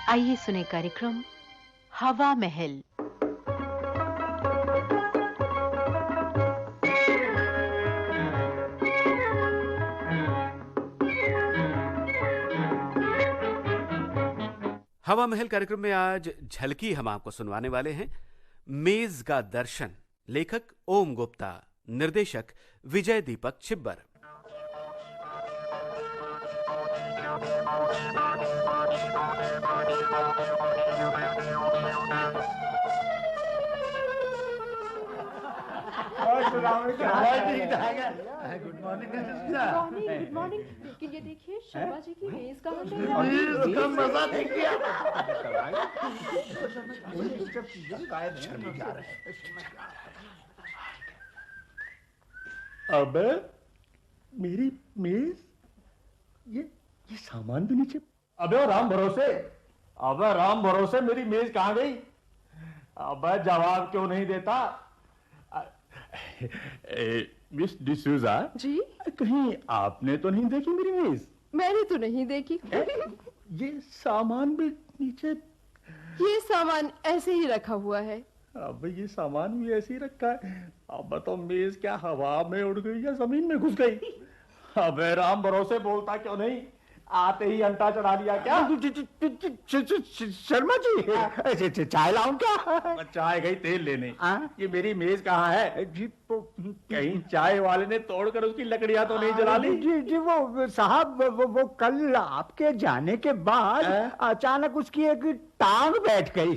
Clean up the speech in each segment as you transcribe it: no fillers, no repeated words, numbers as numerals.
आइए सुने कार्यक्रम हवा महल। हवा महल कार्यक्रम में आज झलकी हम आपको सुनवाने वाले हैं मेज का दर्शन। लेखक ओम गुप्ता, निर्देशक Vijay Deepak Chhibber. Good morning. Good morning. लेकिन ये देखिए शर्मा जी की मेज कहाँ गई? मजा देखिए। अब मेरी मेज, ये सामान भी नीचे। अबे राम भरोसे मेरी मेज कहाँ गई? अबे जवाब क्यों नहीं देता? मिस डिसूजा जी, कहीं आपने तो नहीं देखी मेरी मेज? मैंने तो नहीं देखी। ये सामान भी नीचे। ये सामान ऐसे ही रखा हुआ है। अब ये सामान भी ऐसे ही रखा है। अब बताओ मेज क्या हवा में उड़ गई या जमीन में घुस गई? अबे राम भरोसे बोलता क्यों नहीं? आते ही अंटा चढ़ा लिया क्या? शर्मा जी, चाय लाऊं क्या? चाय गई तेल लेने। ये मेरी मेज कहाँ है? जी कहीं चाय वाले ने तोड़कर उसकी लकड़ियां तो नहीं जला ली? जी वो साहब, वो कल आपके जाने के बाद अचानक उसकी एक टांग बैठ गई।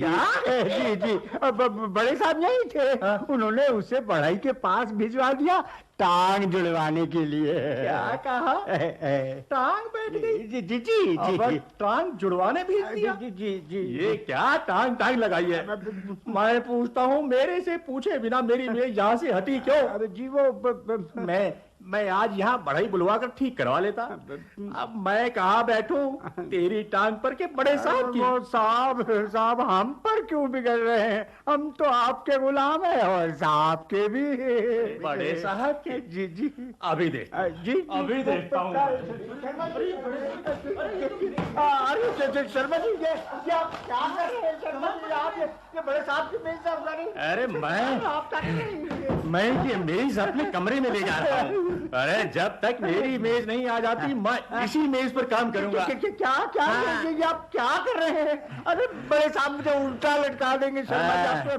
जी बड़े साहब नहीं थे, उन्होंने उसे पढ़ाई के पास भिजवा दिया टांग जुड़वाने के लिए। क्या कहा? टांग बैठ गई? जी टांग जुड़वाने भेज दिया? जी ये क्या टांग लगाई है? मैं पूछता हूँ, मेरे से पूछे बिना मेरी मेज यहाँ से हटी क्यों? अरे जी वो मैं आज यहाँ बढ़ई बुलवा कर ठीक करवा लेता। अब मैं कहाँ बैठूं तेरी टांग पर के बड़े साहब की? वो साहब हम पर क्यों बिगड़ रहे हैं? हम तो आपके गुलाम हैं और साहब के भी। बड़े साहब के? जी अभी देख जी अभी देखता हूँ। अरे शर्मा जी, ये आप क्या कर रहे हैं? शर्मा जी, आप ये बड़े साहब की मेज साफ करें। अरे मैं ये मेज अपने कमरे में ले जा रहा हूँ। अरे जब तक मेरी मेज नहीं आ जाती मैं इसी मेज पर काम करूंगा। क्या ये आप क्या कर रहे हैं? अरे बड़े साहब मुझे उल्टा लटका देंगे शर्मा जी।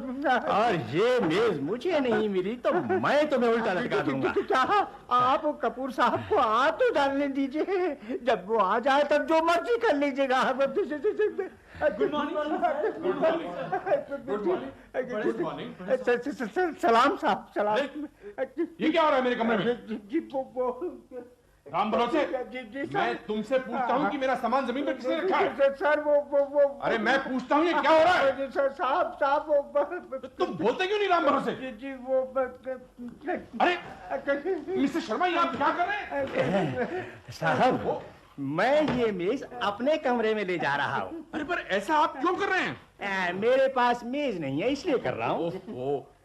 और ये मेज मुझे नहीं मिली तो मैं तुम्हें उल्टा लटका दूंगा। क्या आप कपूर साहब को आ तो डालने दीजिए, जब वो आ जाए तब जो मर्जी कर लीजिएगा। Good morning. सलाम साहब, सलाम। ये क्या हो रहा है मेरे कमरे में? जी वो राम भरोसे, जी मैं तुमसे पूछता हूँ कि मेरा सामान जमीन पर किसने रखा है? सर वो अरे मैं पूछता हूँ ये क्या हो रहा है? साहब वो तुम बोलते क्यों नहीं राम भरोसे? जी वो अरे मिस्टर शर्मा, ये आप क्या कर रहे हैं? साहब मैं ये मेज अपने कमरे में ले जा रहा हूँ। अरे पर ऐसा आप क्यों कर रहे हैं? मेरे पास मेज नहीं है इसलिए कर रहा हूँ।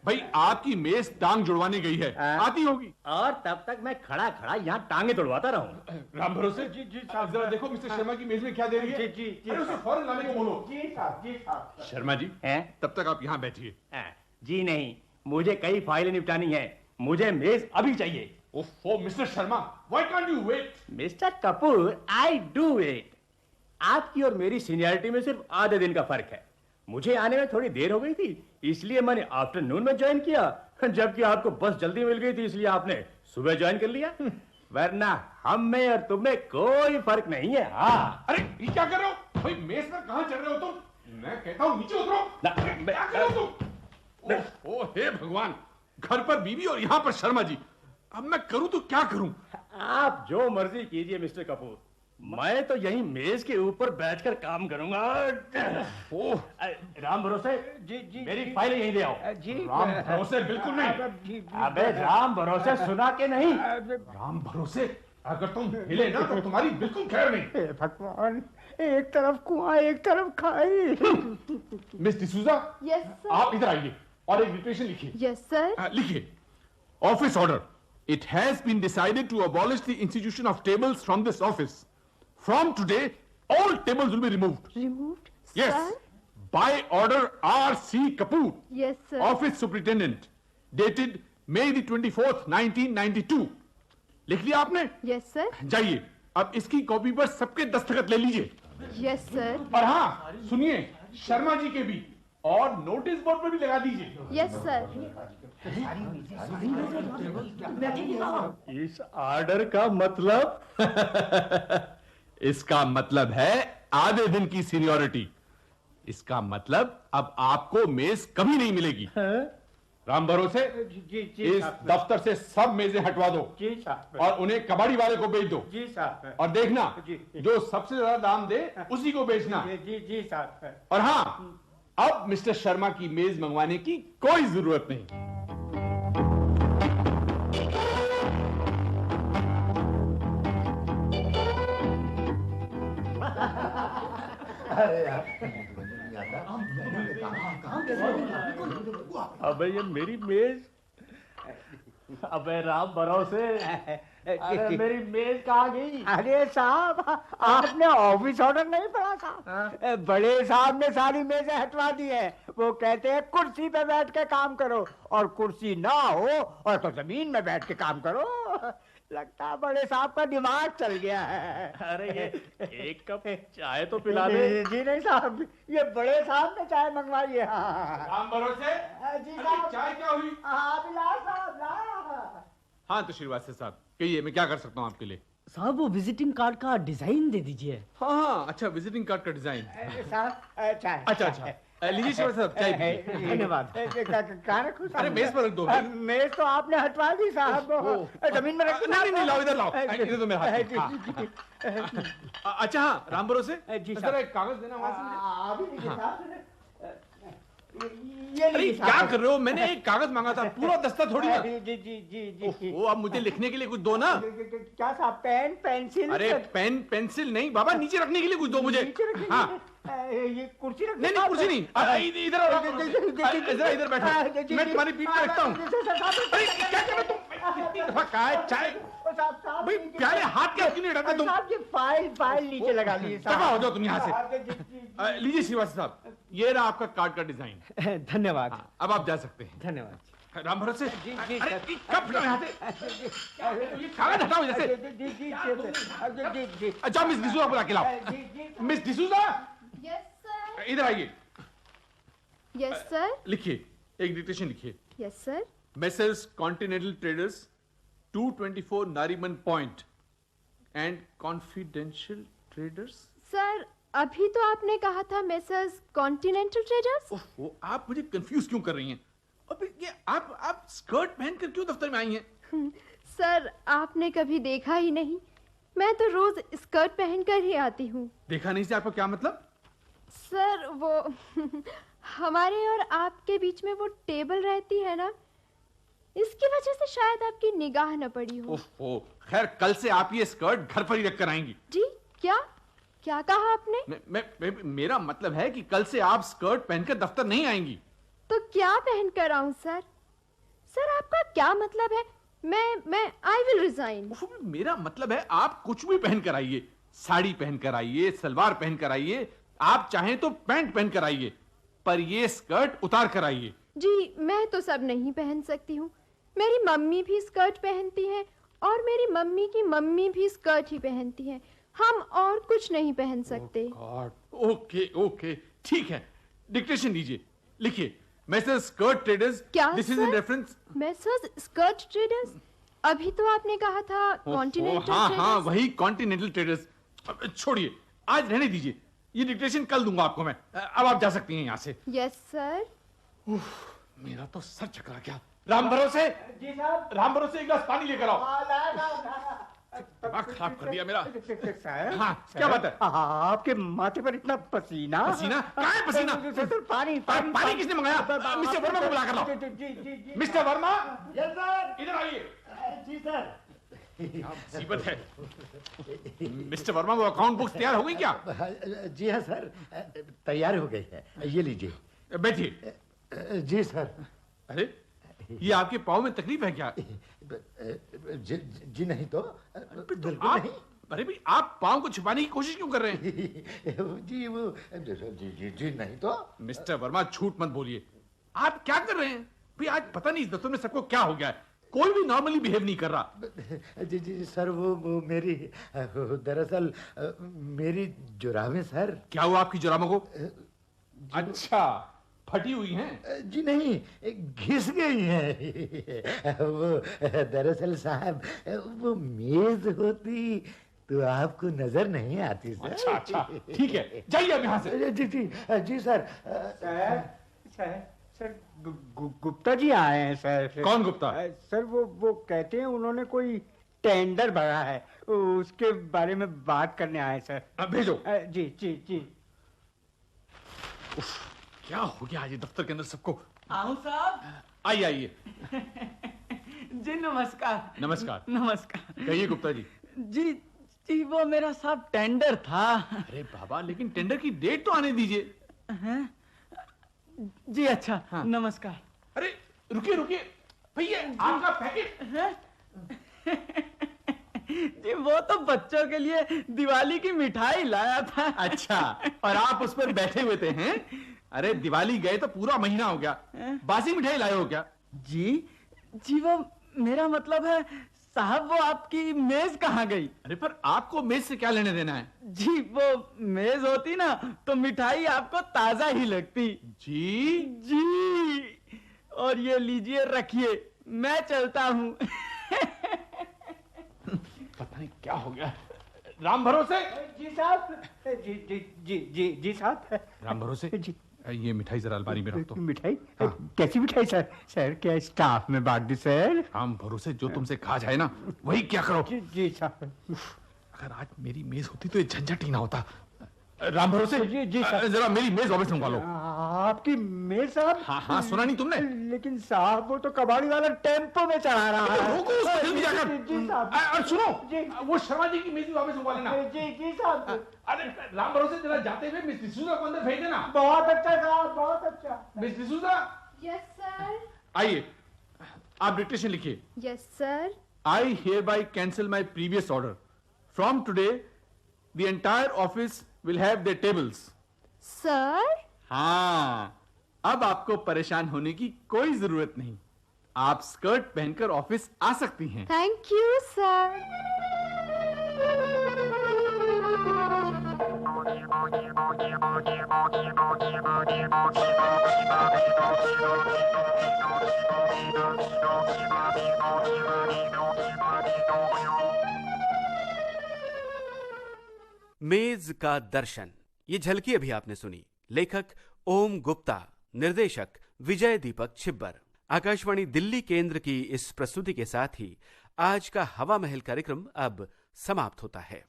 भाई आपकी मेज टांग जुड़वाने गई है, आती होगी। और तब तक मैं खड़ा यहाँ टांगे तोड़वाता रहूँ। राम भरोसे, जी साहब जरा देखो मिस्टर शर्मा की मेज में क्या दे रही है। जी अरे उसे फौरन लाने को बोलो। जी साहब। शर्मा जी हैं? तब तक आप यहाँ बैठिए। जी नहीं, मुझे कई फाइलें निपटानी है, मुझे मेज अभी चाहिए। ओफो mister Sharma, why can't you wait? Mister Kapoor, I do wait. आपकी और मेरी सीनियरिटी में सिर्फ आधे दिन का फर्क है। मुझे आने में थोड़ी देर हो गई थी, इसलिए मैंने आफ्टरनून में ज्वाइन किया, जबकि आपको बस जल्दी मिल गई थी इसलिए आपने सुबह ज्वाइन कर लिया। वरना हम में और तुम में कोई फर्क नहीं है। हाँ। अरे ये क्या कर रहे हो भाई? मेज पर कहाँ चढ़ रहे हो तुम? मैं कहता हूँ नीचे उतरो। क्या कर रहे हो तुम? ओ हे भगवान, घर पर बीवी और यहाँ पर शर्मा जी। अब मैं करूं तो क्या करूं? आप जो मर्जी कीजिए मिस्टर कपूर, मैं तो यही मेज के ऊपर बैठकर काम करूंगा। ओह राम भरोसे, जी मेरी फाइल यहीं ले आओ। जी राम भरोसे बिल्कुल नहीं। अबे राम भरोसे सुना के नहीं। राम भरोसे, अगर तुम हिले ना तो तुम्हारी बिल्कुल खैर नहीं। भगवान, एक तरफ कुआं एक तरफ खाई। Miss D'Souza, yes sir. आप इधर आइए और एक डिक्टेशन लिखिए। Yes sir. लिखिए, office order. It has been decided to abolish the institution of tables from this office. From today, all tables will be removed. Removed? Yes, by order R.C. Kapoor, yes sir. Office superintendent, dated May 24, 1992। लिख लिया आपने? Yes sir. जाइए, अब इसकी copy पर सबके दस्तखत ले लीजिए। Yes sir. और हाँ सुनिए, शर्मा जी के भी, और नोटिस बोर्ड पर भी लगा दीजिए। Yes sir. इस ऑर्डर का मतलब इसका मतलब है आधे दिन की सीनियरिटी। इसका मतलब अब आपको मेज कभी नहीं मिलेगी। राम भरोसे, इस दफ्तर से सब मेजें हटवा दो जी साहब। और उन्हें कबाड़ी वाले को बेच दो। जी साहब। और देखना, जी। जो सबसे ज्यादा दाम दे उसी को बेचना। जी जी साहब। और हाँ, अब मिस्टर शर्मा की मेज मंगवाने की कोई जरूरत नहीं। अबे ये मेरी मेज, अबे राम भरोसे, अरे मेरी मेज कहाँ गई? अरे साहब, आपने ऑफिस ऑर्डर नहीं पढ़ा साहब? बड़े साहब ने सारी मेजें हटवा दी है। वो कहते हैं कुर्सी पे बैठ के काम करो, और कुर्सी ना हो और तो जमीन में बैठ के काम करो। लगता है बड़े साहब का दिमाग चल गया है। अरे ये एक कप चाय तो पिला दे। जी नहीं साहब, ये बड़े साहब ने चाय मंगवाई है। हाँ राम भरोसे, जी अरे साहब। चाय क्या हुई? हाँ बिलास साहब ला। हाँ तो श्रीवास्तव साहब, कहिए मैं क्या कर सकता हूँ आपके लिए? साहब वो विजिटिंग कार्ड का डिजाइन दे दीजिए। हाँ, अच्छा, विजिटिंग कार्ड का डिजाइन। साहब चाय। अच्छा, लीजिए श्रीवास्तव साहब, चाय पीजिए। धन्यवाद। कहाँ रखूं साहब? अरे मेज पर रख दो। मेज तो आपने हटवा दी साहब। जमीन में रख। नहीं, लाओ इधर लाओ, इधर तो मेरा हाथ है। हाँ। अच्छा हाँ, राम भरोसे, जी साहब। जरा एक कागज देना वहां से। अभी लीजिए साहब। ये अरे लीजिए क्या साहब। कर रहे हो? मैंने एक कागज मांगा था, पूरा दस्ता थोड़ी ना। जी जी जी जी। वो अब मुझे लिखने के लिए कुछ दो ना। क्या साहब, पेन पेंसिल? अरे पेन पेंसिल नहीं बाबा, नीचे रखने के लिए कुछ दो मुझे। नीचे रखेंगे? हाँ। ये कुर्सी रख। नहीं, कुर्सी नहीं, इधर आओ, इधर बैठो, मैं तुम्हारी पीठ पे रखता हूँ। अरे क्या कर रहे हो तुम? कितनी दफा कहा है चाय? भाई प्याले हाथ क्या क्यों नहीं उठाते तुम? साहब ये फाइल नीचे लगा लीजिए साहब। दफा हो जाओ तुम यहाँ से। लीजिए श्रीवास्तव साहब, ये रहा आपका कार्ड का डिजाइन। धन्यवाद। अब आप जा सकते हैं। धन्यवाद। राम भरोसे, जी, अरे कब यहाँ से ये कागज हटाओ जैसे। जी। अच्छा, मिस डिसूजा बुला के लाओ। Miss D'Souza, yes sir. इधर आइए। Yes sir. लिखिए, एक डिक्टेशन लिखिए। Yes sir. Messrs. Continental Traders, 224 Nariman Point and Confidential Traders. Sir अभी तो आपने कहा था मेसर्स कॉन्टिनेंटल ट्रेडर्स। ओह, आप मुझे कंफ्यूज क्यों कर रही हैं? अब ये आप स्कर्ट पहनकर क्यों दफ्तर में आई हैं? सर आपने कभी देखा ही नहीं, मैं तो रोज स्कर्ट पहनकर ही आती हूँ। देखा नहीं से आपका क्या मतलब? सर वो हमारे और आपके बीच में वो टेबल रहती है ना, इसकी वजह से शायद आपकी निगाह न पड़ी हो। ओह, खैर कल से आप ये स्कर्ट घर पर ही रख कर आएंगी। जी क्या कहा आपने? मेरा मतलब है कि कल से आप स्कर्ट पहनकर दफ्तर नहीं आएंगी। तो क्या पहन कर आऊं सर? सर आपका क्या मतलब है? मैं आई विल रिजाइन। मेरा मतलब है आप कुछ भी पहन कर आइए, साड़ी पहन कर आइए, सलवार पहन कर आइए, आप चाहें तो पैंट पहन कर आइए, पर ये स्कर्ट उतार कर आइए। जी मैं तो सब नहीं पहन सकती हूँ। मेरी मम्मी भी स्कर्ट पहनती है और मेरी मम्मी की मम्मी भी स्कर्ट ही पहनती है। हम और कुछ नहीं पहन सकते। ओके, ठीक है, डिक्टेशन दीजिए, लिखिए, मेसर्स स्कर्ट ट्रेडर्स। क्या this is in reference. Messrs skirt traders? अभी तो आपने कहा था कॉन्टिनेंटल हाँ, वही कॉन्टिनेंटल ट्रेडर्स। छोड़िए, आज रहने दीजिए, ये डिक्टेशन कल दूंगा आपको मैं। अब आप जा सकती हैं यहाँ से। Yes sir. मेरा तो सर चकरा गया। राम भरोसे, जी साहब। राम भरोसे, एक गिलास पानी लेकर आओ। ला। दिमाग खराब कर दिया मेरा। साहब, हाँ, क्या बात है? आपके माथे पर इतना पसीना। पसीना? कहाँ है पसीना? सर, पानी किसने मंगाया? मिस्टर वर्मा को बुला कर लाओ। जी। Mister Verma, yes sir. इधर आइए। जी सर। क्या मुसीबत है? मिस्टर वर्मा, वो अकाउंट बुक्स तैयार हो गई क्या? जी हाँ सर, तैयार हो गई है, ये लीजिए। बैठिए। जी सर। अरे ये आपके पाँव में तकलीफ है क्या? जी नहीं तो बिल्कुल आप नहीं। अरे भाई, आप पाँव को छिपाने की कोशिश क्यों कर रहे हैं? जी वो जी जी जी नहीं तो। मिस्टर वर्मा, झूठ मत बोलिए। आप क्या कर रहे हैं भाई? आज पता नहीं इस दफ्तर में सबको क्या हो गया है, कोई भी नॉर्मली बिहेव नहीं कर रहा। जी जी सर, वो मेरी दरअसल मेरी जुराबें सर। क्या हुआ आपकी जुराबों को? अच्छा, फटी हुई हैं? जी नहीं, घिस गई हैं। वो दरअसल साहब, वो मेज होती तो आपको नजर नहीं आती सर। अच्छा अच्छा, ठीक है, जाइए अब यहाँ से। जी जी जी सर। सर गुप्ता जी आए हैं सर। कौन गुप्ता? सर वो कहते हैं उन्होंने कोई टेंडर भरा है, उसके बारे में बात करने आए सर। अब भेजो। जी जी जी। क्या हो गया आज दफ्तर के अंदर सबको? आऊं साहब? आइए आइए। जी नमस्कार। नमस्कार। नमस्कार। कहिए गुप्ता जी। जी जी, वो मेरा साहब टेंडर था। अरे बाबा, लेकिन टेंडर की डेट तो आने दीजिए। हैं? जी अच्छा, हाँ। नमस्कार। अरे रुकिए रुकिए भैया, आपका पैकेट। जी वो तो बच्चों के लिए दिवाली की मिठाई लाया था। अच्छा, और आप उस पर बैठे हुए थे हैं? अरे दिवाली गए तो पूरा महीना हो गया, बासी मिठाई लाए हो क्या? जी जी, वो मेरा मतलब है साहब, वो आपकी मेज कहाँ गई? अरे पर आपको मेज से क्या लेने देना है? जी वो मेज होती ना तो मिठाई आपको ताजा ही लगती। जी जी, और ये लीजिए रखिए, मैं चलता हूँ। पता नहीं क्या हो गया। राम भरोसे। जी साहब। जी जी जी जी जी साहब। राम भरोसे जी। ये मिठाई जरा अलमारी में रख दो। मिठाई? हाँ। कैसी मिठाई सर? सर क्या स्टाफ में बांट दी सर? राम भरोसे, जो तुमसे कहा जाए ना वही क्या करो। जी जी साहब। अगर आज मेरी मेज होती तो ये झंझट ही ना होता। राम भरोसे, जी जी साहब। जरा मेरी मेज वापस मंगवा लो। आपकी मेज साहब? हाँ हाँ, सुना नहीं तुमने? लेकिन साहब वो तो कबाड़ी वाला टेम्पो में चढ़ा रहा है। रोको उसको जल्दी जाकर। जी साहब। और सुनो, जी। वो शर्मा जी की मेज भी वापस मंगवा लेना। जी जी साहब। अरे राम भरोसे, जरा जाते हुए मिस डिसूजा को अंदर भेज देना। बहुत अच्छा साहब, बहुत अच्छा। Miss D'Souza, yes sir. आइए, आप डिक्टेशन लिखिए। Yes sir. I hereby cancel my previous order. From today, the entire office will have their tables. Sir? हाँ, अब आपको परेशान होने की कोई जरूरत नहीं। आप स्कर्ट पहनकर ऑफिस आ सकती हैं। Thank you sir. मेज का दर्शन, ये झलकी अभी आपने सुनी। लेखक ओम गुप्ता, निर्देशक विजय दीपक छिब्बर। आकाशवाणी दिल्ली केंद्र की इस प्रस्तुति के साथ ही आज का हवा महल कार्यक्रम अब समाप्त होता है।